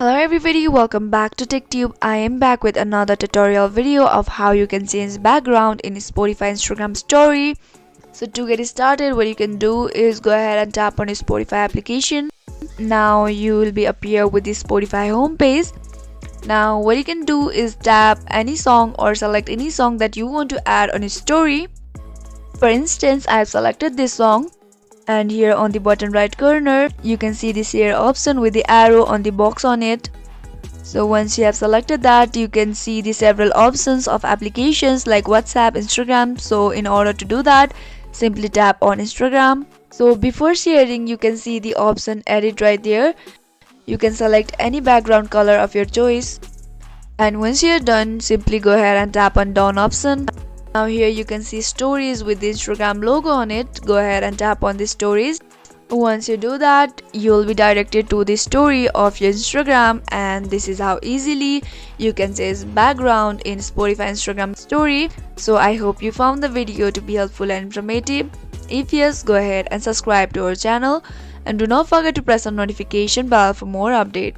Hello everybody, welcome back to TechTube. I am back with another tutorial video of how you can change background in Spotify Instagram story. So to get started, what you can do is go ahead and tap on your Spotify application. Now you will be appear with the Spotify homepage. Now what you can do is tap any song or select any song that you want to add on your story. For instance, I have selected this song. And here on the bottom right corner, you can see the share option with the arrow on the box on it. So once you have selected that, you can see the several options of applications like WhatsApp, Instagram. So in order to do that, simply tap on Instagram. So before sharing, you can see the option edit right there. You can select any background color of your choice. And once you're done, simply go ahead and tap on done option. Now here you can see stories with the Instagram logo on it. Go ahead and tap on the stories. Once you do that, you'll be directed to the story of your Instagram, and this is how easily you can change background in Spotify Instagram story. So I hope you found the video to be helpful and informative. If yes, go ahead and subscribe to our channel and do not forget to press on notification bell for more updates.